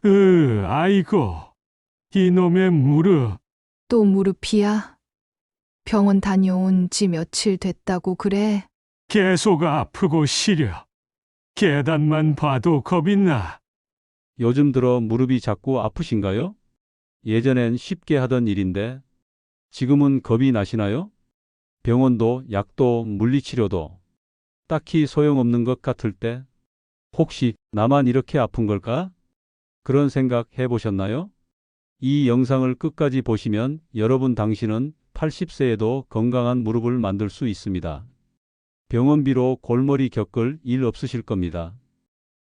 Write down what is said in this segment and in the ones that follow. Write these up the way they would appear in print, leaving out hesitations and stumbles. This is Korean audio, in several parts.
아이고, 이놈의 무릎. 또 무릎이야? 병원 다녀온 지 며칠 됐다고 그래? 계속 아프고 시려. 계단만 봐도 겁이 나. 요즘 들어 무릎이 자꾸 아프신가요? 예전엔 쉽게 하던 일인데 지금은 겁이 나시나요? 병원도 약도 물리치료도 딱히 소용없는 것 같을 때 혹시 나만 이렇게 아픈 걸까? 그런 생각 해보셨나요? 이 영상을 끝까지 보시면 여러분 당신은 80세에도 건강한 무릎을 만들 수 있습니다. 병원비로 골머리 겪을 일 없으실 겁니다.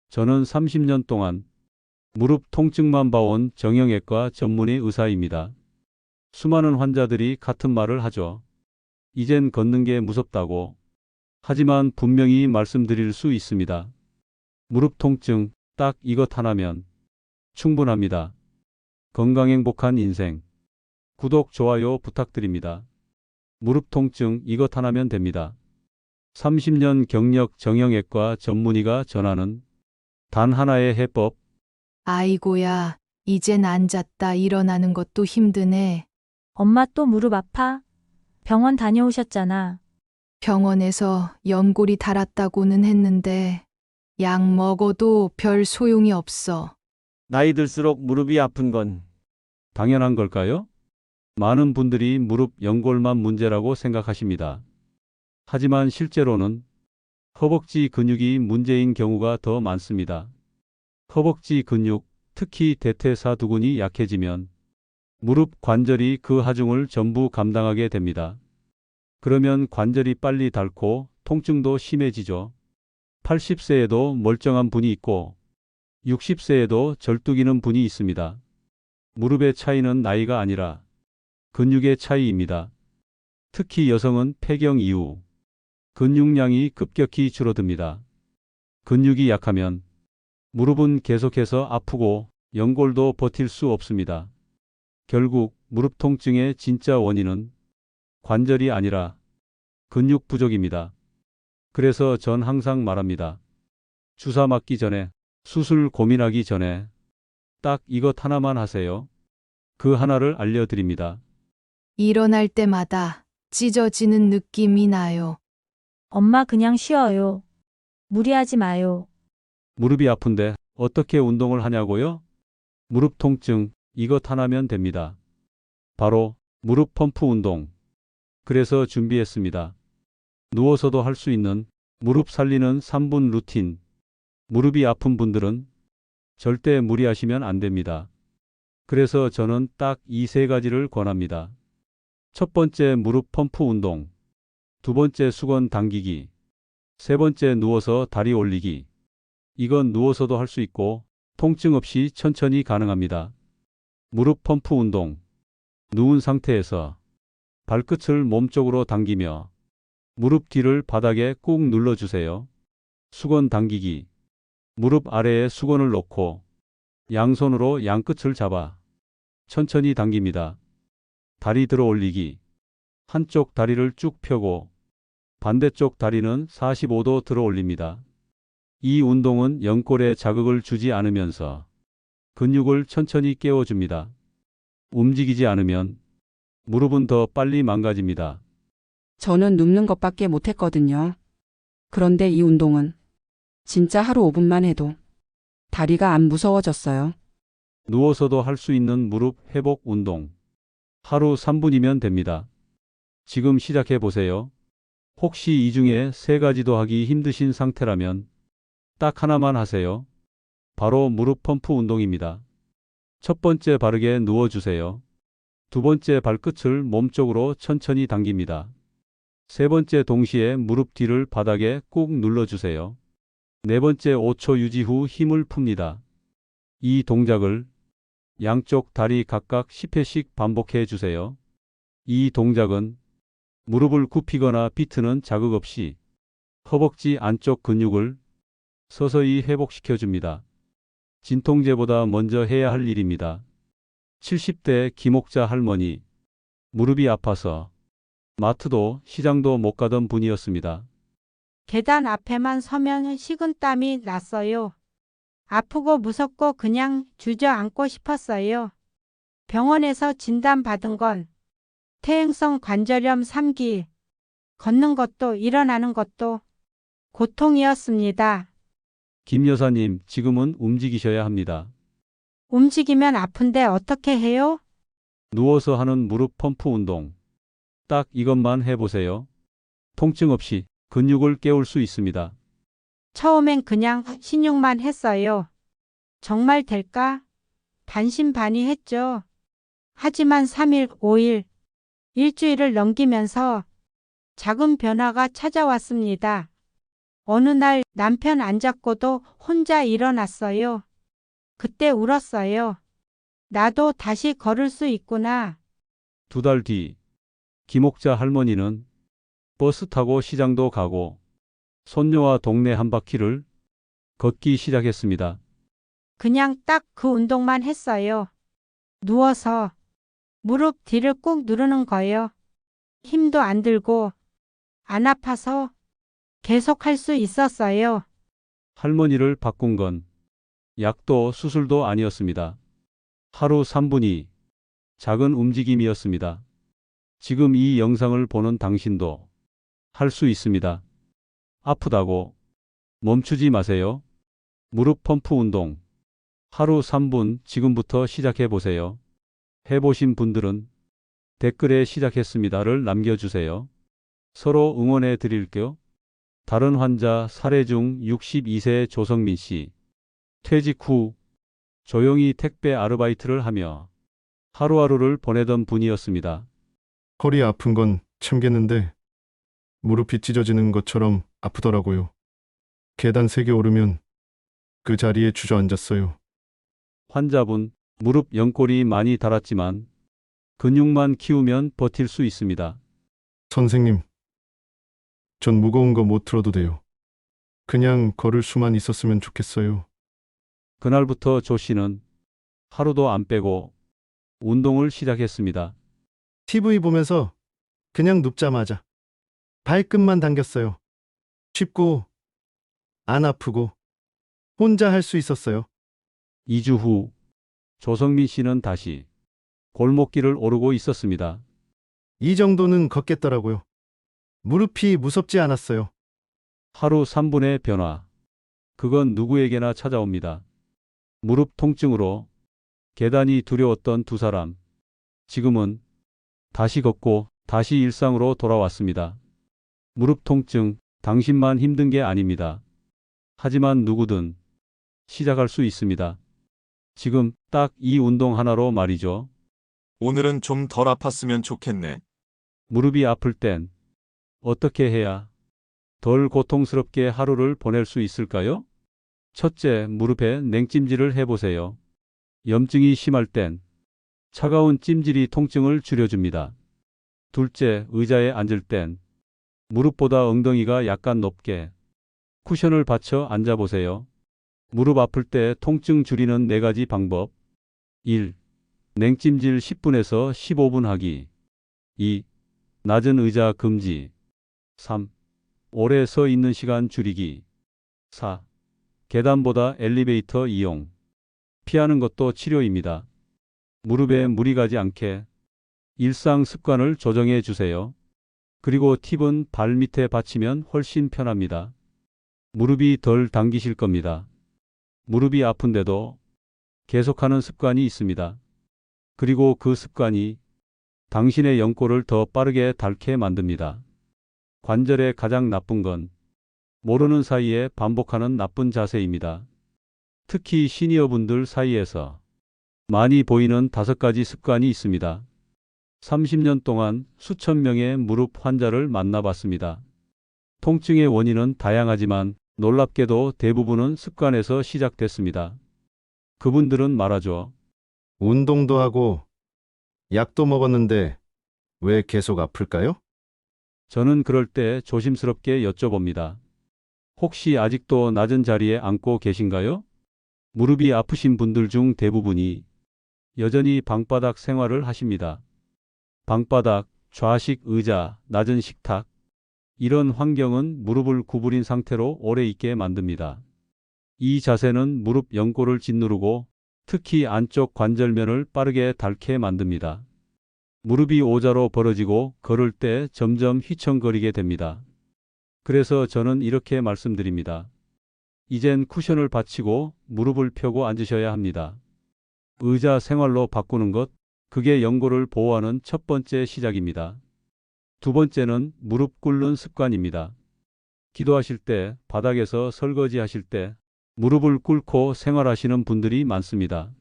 저는 30년 동안 무릎 통증만 봐온 정형외과 전문의 의사입니다. 수많은 환자들이 같은 말을 하죠. 이젠 걷는 게 무섭다고. 하지만 분명히 말씀드릴 수 있습니다. 무릎 통증 딱 이것 하나면 충분합니다. 건강 행복한 인생. 구독, 좋아요 부탁드립니다. 무릎 통증 이것 하나면 됩니다. 30년 경력 정형외과 전문의가 전하는 단 하나의 해법. 아이고야, 이젠 앉았다 일어나는 것도 힘드네. 엄마 또 무릎 아파? 병원 다녀오셨잖아. 병원에서 연골이 닳았다고는 했는데 약 먹어도 별 소용이 없어. 나이 들수록 무릎이 아픈 건 당연한 걸까요? 많은 분들이 무릎 연골만 문제라고 생각하십니다. 하지만 실제로는 허벅지 근육이 문제인 경우가 더 많습니다. 허벅지 근육, 특히 대퇴사두근이 약해지면 무릎 관절이 그 하중을 전부 감당하게 됩니다. 그러면 관절이 빨리 닳고 통증도 심해지죠. 80세에도 멀쩡한 분이 있고 60세에도 절뚝이는 분이 있습니다. 무릎의 차이는 나이가 아니라 근육의 차이입니다. 특히 여성은 폐경 이후 근육량이 급격히 줄어듭니다. 근육이 약하면 무릎은 계속해서 아프고 연골도 버틸 수 없습니다. 결국 무릎 통증의 진짜 원인은 관절이 아니라 근육 부족입니다. 그래서 전 항상 말합니다. 주사 맞기 전에, 수술 고민하기 전에 딱 이것 하나만 하세요. 그 하나를 알려드립니다. 일어날 때마다 찢어지는 느낌이 나요. 엄마 그냥 쉬어요. 무리하지 마요. 무릎이 아픈데 어떻게 운동을 하냐고요? 무릎 통증 이것 하나면 됩니다. 바로 무릎 펌프 운동. 그래서 준비했습니다. 누워서도 할 수 있는 무릎 살리는 3분 루틴. 무릎이 아픈 분들은 절대 무리하시면 안 됩니다. 그래서 저는 딱 이 세 가지를 권합니다. 첫 번째 무릎 펌프 운동. 두 번째 수건 당기기. 세 번째 누워서 다리 올리기. 이건 누워서도 할 수 있고 통증 없이 천천히 가능합니다. 무릎 펌프 운동. 누운 상태에서 발끝을 몸쪽으로 당기며 무릎 뒤를 바닥에 꾹 눌러주세요. 수건 당기기. 무릎 아래에 수건을 놓고 양손으로 양끝을 잡아 천천히 당깁니다. 다리 들어 올리기. 한쪽 다리를 쭉 펴고 반대쪽 다리는 45도 들어 올립니다. 이 운동은 연골에 자극을 주지 않으면서 근육을 천천히 깨워줍니다. 움직이지 않으면 무릎은 더 빨리 망가집니다. 저는 눕는 것밖에 못했거든요. 그런데 이 운동은 진짜 하루 5분만 해도 다리가 안 무서워졌어요. 누워서도 할 수 있는 무릎 회복 운동. 하루 3분이면 됩니다. 지금 시작해 보세요. 혹시 이 중에 세 가지도 하기 힘드신 상태라면 딱 하나만 하세요. 바로 무릎 펌프 운동입니다. 첫 번째 바르게 누워주세요. 두 번째 발끝을 몸쪽으로 천천히 당깁니다. 세 번째 동시에 무릎 뒤를 바닥에 꾹 눌러주세요. 네 번째 5초 유지 후 힘을 풉니다. 이 동작을 양쪽 다리 각각 10회씩 반복해 주세요. 이 동작은 무릎을 굽히거나 비트는 자극 없이 허벅지 안쪽 근육을 서서히 회복시켜 줍니다. 진통제보다 먼저 해야 할 일입니다. 70대 김옥자 할머니. 무릎이 아파서 마트도 시장도 못 가던 분이었습니다. 계단 앞에만 서면 식은땀이 났어요. 아프고 무섭고 그냥 주저앉고 싶었어요. 병원에서 진단받은 건 퇴행성 관절염 3기. 걷는 것도 일어나는 것도 고통이었습니다. 김 여사님, 지금은 움직이셔야 합니다. 움직이면 아픈데 어떻게 해요? 누워서 하는 무릎 펌프 운동. 딱 이것만 해보세요. 통증 없이 근육을 깨울 수 있습니다. 처음엔 그냥 신용만 했어요. 정말 될까? 반신반의했죠. 하지만 3일, 5일, 일주일을 넘기면서 작은 변화가 찾아왔습니다. 어느 날 남편 안 잡고도 혼자 일어났어요. 그때 울었어요. 나도 다시 걸을 수 있구나. 2달 뒤, 김옥자 할머니는 버스 타고 시장도 가고 손녀와 동네 한 바퀴를 걷기 시작했습니다. 그냥 딱 그 운동만 했어요. 누워서 무릎 뒤를 꾹 누르는 거예요. 힘도 안 들고 안 아파서 계속 할 수 있었어요. 할머니를 바꾼 건 약도 수술도 아니었습니다. 하루 3분이 작은 움직임이었습니다. 지금 이 영상을 보는 당신도 할 수 있습니다. 아프다고 멈추지 마세요. 무릎 펌프 운동. 하루 3분 지금부터 시작해 보세요. 해보신 분들은 댓글에 시작했습니다를 남겨주세요. 서로 응원해 드릴게요. 다른 환자 사례 중 62세 조성민 씨. 퇴직 후 조용히 택배 아르바이트를 하며 하루하루를 보내던 분이었습니다. 허리 아픈 건 참겠는데 무릎이 찢어지는 것처럼 아프더라고요. 계단 3개 오르면 그 자리에 주저앉았어요. 환자분, 무릎 연골이 많이 닳았지만 근육만 키우면 버틸 수 있습니다. 선생님, 전 무거운 거 못 들어도 돼요. 그냥 걸을 수만 있었으면 좋겠어요. 그날부터 조 씨는 하루도 안 빼고 운동을 시작했습니다. TV 보면서 그냥 눕자마자 발끝만 당겼어요. 쉽고 안 아프고 혼자 할 수 있었어요. 2주 후 조성민 씨는 다시 골목길을 오르고 있었습니다. 이 정도는 걷겠더라고요. 무릎이 무섭지 않았어요. 하루 3분의 변화. 그건 누구에게나 찾아옵니다. 무릎 통증으로 계단이 두려웠던 두 사람. 지금은 다시 걷고 다시 일상으로 돌아왔습니다. 무릎 통증, 당신만 힘든 게 아닙니다. 하지만 누구든 시작할 수 있습니다. 지금 딱 이 운동 하나로 말이죠. 오늘은 좀 덜 아팠으면 좋겠네. 무릎이 아플 땐 어떻게 해야 덜 고통스럽게 하루를 보낼 수 있을까요? 첫째, 무릎에 냉찜질을 해보세요. 염증이 심할 땐 차가운 찜질이 통증을 줄여줍니다. 둘째, 의자에 앉을 땐 무릎보다 엉덩이가 약간 높게 쿠션을 받쳐 앉아보세요. 무릎 아플 때 통증 줄이는 4가지 방법. 1. 냉찜질 10분에서 15분 하기. 2. 낮은 의자 금지. 3. 오래 서 있는 시간 줄이기. 4. 계단보다 엘리베이터 이용. 피하는 것도 치료입니다. 무릎에 무리 가지 않게 일상 습관을 조정해 주세요. 그리고 팁은 발 밑에 받치면 훨씬 편합니다. 무릎이 덜 당기실 겁니다. 무릎이 아픈데도 계속하는 습관이 있습니다. 그리고 그 습관이 당신의 연골을 더 빠르게 닳게 만듭니다. 관절에 가장 나쁜 건 모르는 사이에 반복하는 나쁜 자세입니다. 특히 시니어분들 사이에서 많이 보이는 5가지 습관이 있습니다. 30년 동안 수천 명의 무릎 환자를 만나봤습니다. 통증의 원인은 다양하지만 놀랍게도 대부분은 습관에서 시작됐습니다. 그분들은 말하죠. 운동도 하고 약도 먹었는데 왜 계속 아플까요? 저는 그럴 때 조심스럽게 여쭤봅니다. 혹시 아직도 낮은 자리에 앉고 계신가요? 무릎이 아프신 분들 중 대부분이 여전히 방바닥 생활을 하십니다. 방바닥, 좌식 의자, 낮은 식탁. 이런 환경은 무릎을 구부린 상태로 오래 있게 만듭니다. 이 자세는 무릎 연골을 짓누르고 특히 안쪽 관절면을 빠르게 닳게 만듭니다. 무릎이 오자로 벌어지고 걸을 때 점점 휘청거리게 됩니다. 그래서 저는 이렇게 말씀드립니다. 이젠 쿠션을 받치고 무릎을 펴고 앉으셔야 합니다. 의자 생활로 바꾸는 것, 그게 연골을 보호하는 첫 번째 시작입니다. 두 번째는 무릎 꿇는 습관입니다. 기도하실 때, 바닥에서 설거지 하실 때 무릎을 꿇고 생활하시는 분들이 많습니다.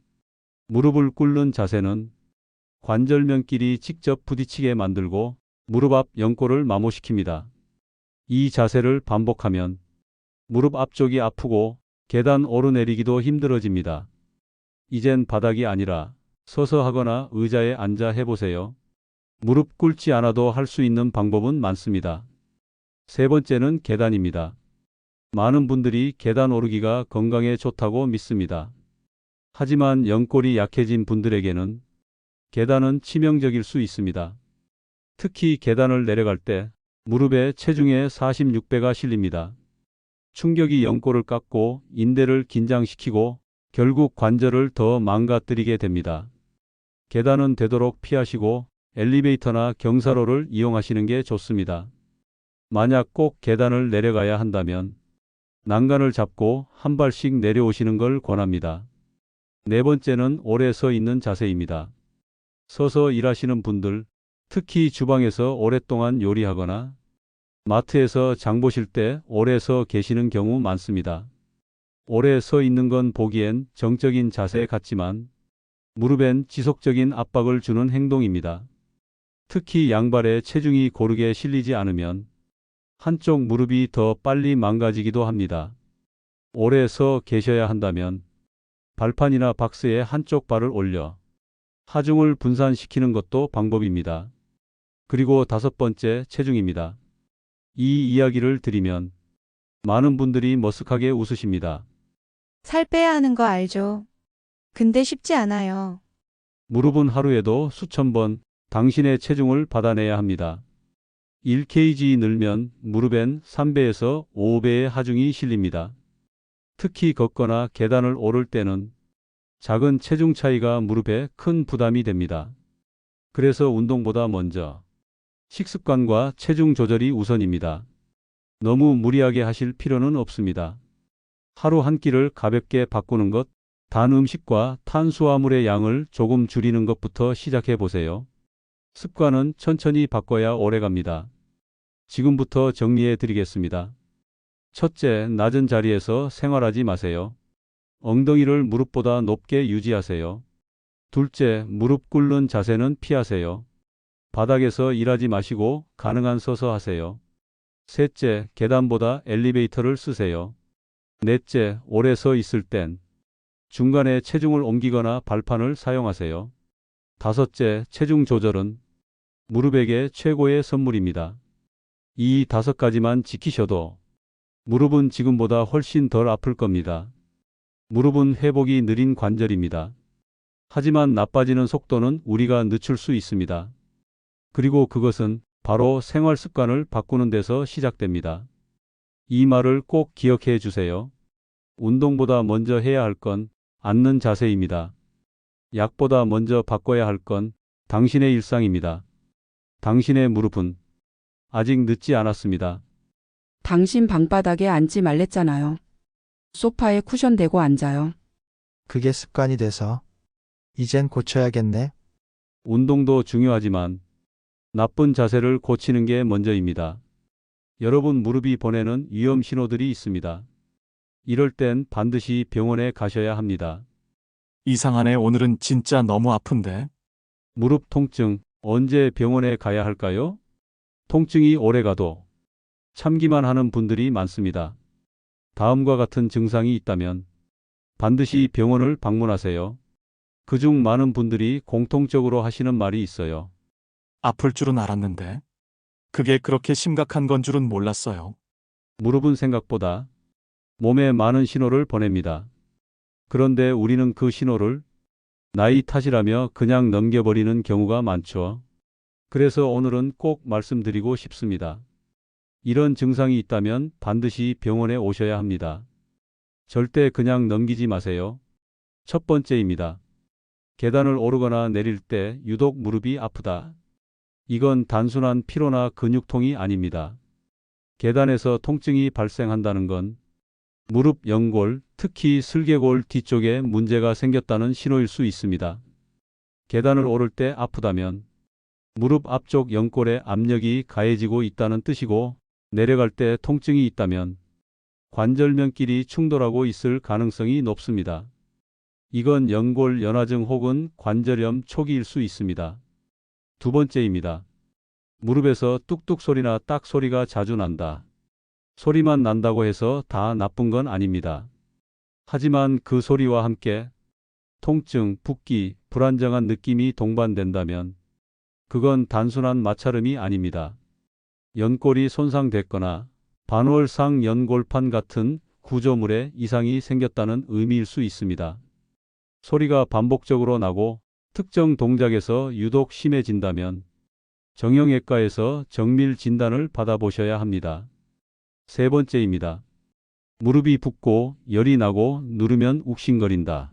무릎을 꿇는 자세는 관절면끼리 직접 부딪히게 만들고 무릎 앞 연골을 마모시킵니다. 이 자세를 반복하면 무릎 앞쪽이 아프고 계단 오르내리기도 힘들어집니다. 이젠 바닥이 아니라 서서 하거나 의자에 앉아 해보세요. 무릎 꿇지 않아도 할 수 있는 방법은 많습니다. 세 번째는 계단입니다. 많은 분들이 계단 오르기가 건강에 좋다고 믿습니다. 하지만 연골이 약해진 분들에게는 계단은 치명적일 수 있습니다. 특히 계단을 내려갈 때 무릎에 체중의 46배가 실립니다. 충격이 연골을 깎고 인대를 긴장시키고 결국 관절을 더 망가뜨리게 됩니다. 계단은 되도록 피하시고 엘리베이터나 경사로를 이용하시는 게 좋습니다. 만약 꼭 계단을 내려가야 한다면 난간을 잡고 한 발씩 내려오시는 걸 권합니다. 네 번째는 오래 서 있는 자세입니다. 서서 일하시는 분들, 특히 주방에서 오랫동안 요리하거나 마트에서 장 보실 때 오래 서 계시는 경우 많습니다. 오래 서 있는 건 보기엔 정적인 자세 같지만 무릎엔 지속적인 압박을 주는 행동입니다. 특히 양발에 체중이 고르게 실리지 않으면 한쪽 무릎이 더 빨리 망가지기도 합니다. 오래 서 계셔야 한다면 발판이나 박스에 한쪽 발을 올려 하중을 분산시키는 것도 방법입니다. 그리고 다섯 번째, 체중입니다. 이 이야기를 드리면 많은 분들이 머쓱하게 웃으십니다. 살 빼야 하는 거 알죠? 근데 쉽지 않아요. 무릎은 하루에도 수천 번 당신의 체중을 받아내야 합니다. 1kg 늘면 무릎엔 3배에서 5배의 하중이 실립니다. 특히 걷거나 계단을 오를 때는 작은 체중 차이가 무릎에 큰 부담이 됩니다. 그래서 운동보다 먼저 식습관과 체중 조절이 우선입니다. 너무 무리하게 하실 필요는 없습니다. 하루 한 끼를 가볍게 바꾸는 것, 단 음식과 탄수화물의 양을 조금 줄이는 것부터 시작해 보세요. 습관은 천천히 바꿔야 오래갑니다. 지금부터 정리해 드리겠습니다. 첫째, 낮은 자리에서 생활하지 마세요. 엉덩이를 무릎보다 높게 유지하세요. 둘째, 무릎 꿇는 자세는 피하세요. 바닥에서 일하지 마시고 가능한 서서 하세요. 셋째, 계단보다 엘리베이터를 쓰세요. 넷째, 오래 서 있을 땐 중간에 체중을 옮기거나 발판을 사용하세요. 다섯째, 체중 조절은 무릎에게 최고의 선물입니다. 이 5가지만 지키셔도 무릎은 지금보다 훨씬 덜 아플 겁니다. 무릎은 회복이 느린 관절입니다. 하지만 나빠지는 속도는 우리가 늦출 수 있습니다. 그리고 그것은 바로 생활 습관을 바꾸는 데서 시작됩니다. 이 말을 꼭 기억해 주세요. 운동보다 먼저 해야 할 건 앉는 자세입니다. 약보다 먼저 바꿔야 할 건 당신의 일상입니다. 당신의 무릎은 아직 늦지 않았습니다. 당신 방바닥에 앉지 말랬잖아요. 소파에 쿠션 대고 앉아요. 그게 습관이 돼서 이젠 고쳐야겠네. 운동도 중요하지만 나쁜 자세를 고치는 게 먼저입니다. 여러분 무릎이 보내는 위험 신호들이 있습니다. 이럴 땐 반드시 병원에 가셔야 합니다. 이상하네. 오늘은 진짜 너무 아픈데. 무릎 통증, 언제 병원에 가야 할까요? 통증이 오래가도 참기만 하는 분들이 많습니다. 다음과 같은 증상이 있다면 반드시 병원을 방문하세요. 그중 많은 분들이 공통적으로 하시는 말이 있어요. 아플 줄은 알았는데. 그게 그렇게 심각한 건 줄은 몰랐어요. 무릎은 생각보다 몸에 많은 신호를 보냅니다. 그런데 우리는 그 신호를 나이 탓이라며 그냥 넘겨버리는 경우가 많죠. 그래서 오늘은 꼭 말씀드리고 싶습니다. 이런 증상이 있다면 반드시 병원에 오셔야 합니다. 절대 그냥 넘기지 마세요. 첫 번째입니다. 계단을 오르거나 내릴 때 유독 무릎이 아프다. 이건 단순한 피로나 근육통이 아닙니다. 계단에서 통증이 발생한다는 건 무릎 연골, 특히 슬개골 뒤쪽에 문제가 생겼다는 신호일 수 있습니다. 계단을 오를 때 아프다면 무릎 앞쪽 연골에 압력이 가해지고 있다는 뜻이고, 내려갈 때 통증이 있다면 관절면끼리 충돌하고 있을 가능성이 높습니다. 이건 연골 연화증 혹은 관절염 초기일 수 있습니다. 두 번째입니다. 무릎에서 뚝뚝 소리나 딱 소리가 자주 난다. 소리만 난다고 해서 다 나쁜 건 아닙니다. 하지만 그 소리와 함께 통증, 붓기, 불안정한 느낌이 동반된다면 그건 단순한 마찰음이 아닙니다. 연골이 손상됐거나 반월상 연골판 같은 구조물에 이상이 생겼다는 의미일 수 있습니다. 소리가 반복적으로 나고 특정 동작에서 유독 심해진다면 정형외과에서 정밀 진단을 받아보셔야 합니다. 세 번째입니다. 무릎이 붓고 열이 나고 누르면 욱신거린다.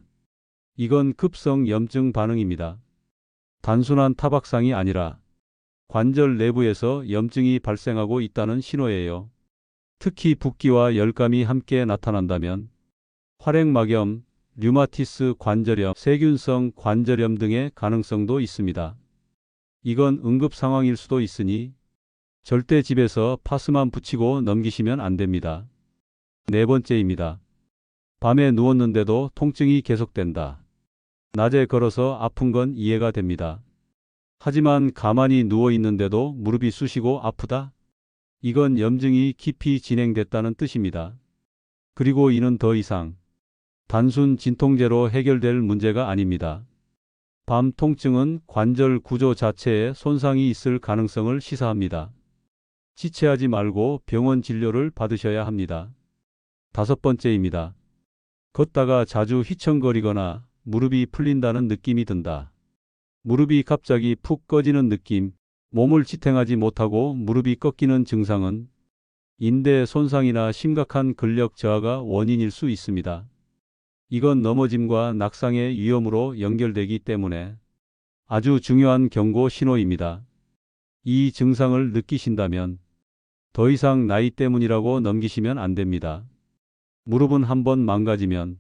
이건 급성 염증 반응입니다. 단순한 타박상이 아니라 관절 내부에서 염증이 발생하고 있다는 신호예요. 특히 붓기와 열감이 함께 나타난다면 활액막염, 류마티스 관절염, 세균성 관절염 등의 가능성도 있습니다. 이건 응급 상황일 수도 있으니 절대 집에서 파스만 붙이고 넘기시면 안 됩니다. 네 번째입니다. 밤에 누웠는데도 통증이 계속된다. 낮에 걸어서 아픈 건 이해가 됩니다. 하지만 가만히 누워 있는데도 무릎이 쑤시고 아프다? 이건 염증이 깊이 진행됐다는 뜻입니다. 그리고 이는 더 이상 단순 진통제로 해결될 문제가 아닙니다. 밤 통증은 관절 구조 자체에 손상이 있을 가능성을 시사합니다. 지체하지 말고 병원 진료를 받으셔야 합니다. 다섯 번째입니다. 걷다가 자주 휘청거리거나 무릎이 풀린다는 느낌이 든다. 무릎이 갑자기 푹 꺼지는 느낌, 몸을 지탱하지 못하고 무릎이 꺾이는 증상은 인대 손상이나 심각한 근력 저하가 원인일 수 있습니다. 이건 넘어짐과 낙상의 위험으로 연결되기 때문에 아주 중요한 경고 신호입니다. 이 증상을 느끼신다면 더 이상 나이 때문이라고 넘기시면 안 됩니다. 무릎은 한번 망가지면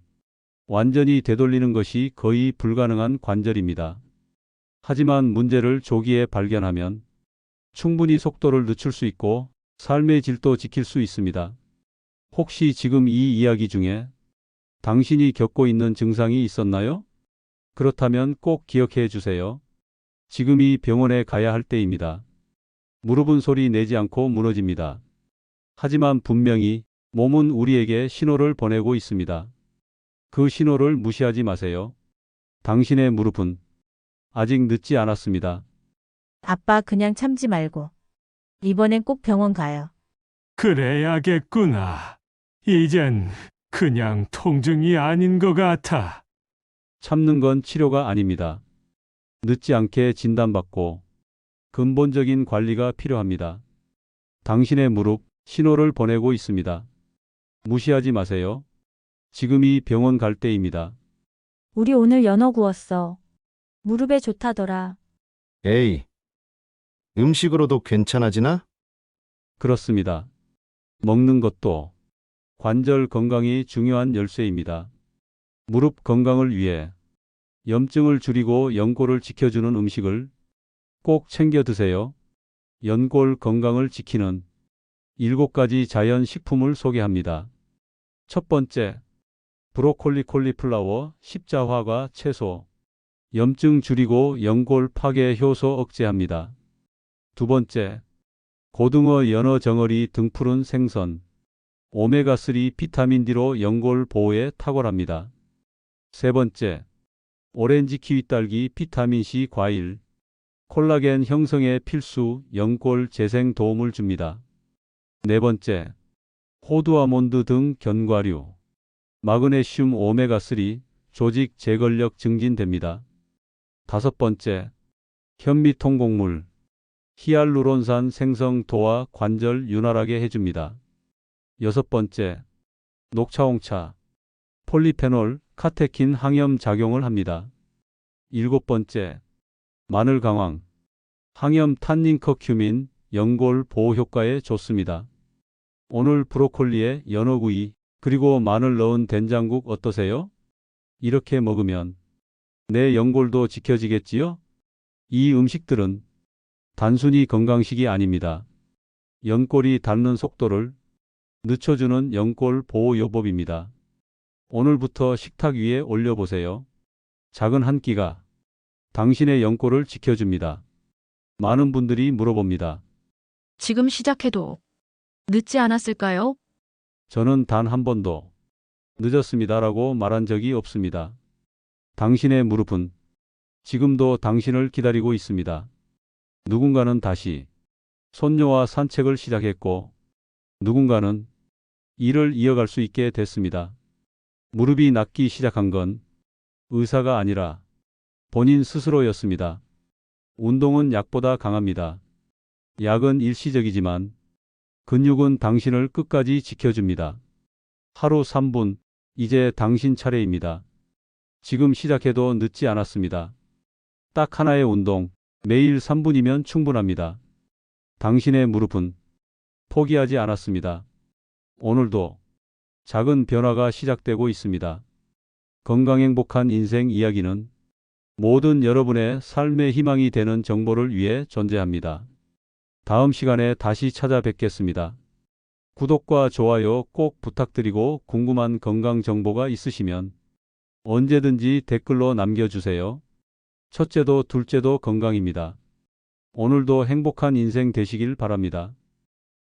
완전히 되돌리는 것이 거의 불가능한 관절입니다. 하지만 문제를 조기에 발견하면 충분히 속도를 늦출 수 있고 삶의 질도 지킬 수 있습니다. 혹시 지금 이 이야기 중에 당신이 겪고 있는 증상이 있었나요? 그렇다면 꼭 기억해 주세요. 지금이 병원에 가야 할 때입니다. 무릎은 소리 내지 않고 무너집니다. 하지만 분명히 몸은 우리에게 신호를 보내고 있습니다. 그 신호를 무시하지 마세요. 당신의 무릎은 아직 늦지 않았습니다. 아빠 그냥 참지 말고. 이번엔 꼭 병원 가요. 그래야겠구나. 이젠 그냥 통증이 아닌 것 같아. 참는 건 치료가 아닙니다. 늦지 않게 진단받고 근본적인 관리가 필요합니다. 당신의 무릎 신호를 보내고 있습니다. 무시하지 마세요. 지금이 병원 갈 때입니다. 우리 오늘 연어 구웠어. 무릎에 좋다더라. 에이, 음식으로도 괜찮아지나? 그렇습니다. 먹는 것도 관절 건강이 중요한 열쇠입니다. 무릎 건강을 위해 염증을 줄이고 연골을 지켜주는 음식을 꼭 챙겨 드세요. 연골 건강을 지키는 7가지 자연 식품을 소개합니다. 첫 번째, 브로콜리 콜리플라워, 십자화과 채소. 염증 줄이고 연골 파괴 효소 억제합니다. 두 번째, 고등어, 연어, 정어리 등 푸른 생선. 오메가3 비타민 D로 연골 보호에 탁월합니다. 세 번째, 오렌지, 키위, 딸기, 비타민 C 과일. 콜라겐 형성에 필수, 연골 재생 도움을 줍니다. 네 번째, 호두, 아몬드 등 견과류. 마그네슘, 오메가3, 조직 제거력 증진됩니다. 다섯 번째, 현미 통곡물. 히알루론산 생성 도와 관절 윤활하게 해줍니다. 여섯 번째, 녹차, 홍차. 폴리페놀, 카테킨 항염 작용을 합니다. 7번째, 마늘 강황. 항염 탄닌 커큐민, 연골 보호 효과에 좋습니다. 오늘 브로콜리에 연어구이, 그리고 마늘 넣은 된장국 어떠세요? 이렇게 먹으면 내 연골도 지켜지겠지요? 이 음식들은 단순히 건강식이 아닙니다. 연골이 닳는 속도를 늦춰주는 연골 보호 요법입니다. 오늘부터 식탁 위에 올려보세요. 작은 한 끼가 당신의 연골을 지켜줍니다. 많은 분들이 물어봅니다. 지금 시작해도 늦지 않았을까요? 저는 단 한 번도 늦었습니다라고 말한 적이 없습니다. 당신의 무릎은 지금도 당신을 기다리고 있습니다. 누군가는 다시 손녀와 산책을 시작했고, 누군가는 일을 이어갈 수 있게 됐습니다. 무릎이 낫기 시작한 건 의사가 아니라 본인 스스로였습니다. 운동은 약보다 강합니다. 약은 일시적이지만 근육은 당신을 끝까지 지켜줍니다. 하루 3분, 이제 당신 차례입니다. 지금 시작해도 늦지 않았습니다. 딱 하나의 운동, 매일 3분이면 충분합니다. 당신의 무릎은 포기하지 않았습니다. 오늘도 작은 변화가 시작되고 있습니다. 건강 행복한 인생 이야기는 모든 여러분의 삶의 희망이 되는 정보를 위해 존재합니다. 다음 시간에 다시 찾아뵙겠습니다. 구독과 좋아요 꼭 부탁드리고 궁금한 건강 정보가 있으시면 언제든지 댓글로 남겨주세요. 첫째도 둘째도 건강입니다. 오늘도 행복한 인생 되시길 바랍니다.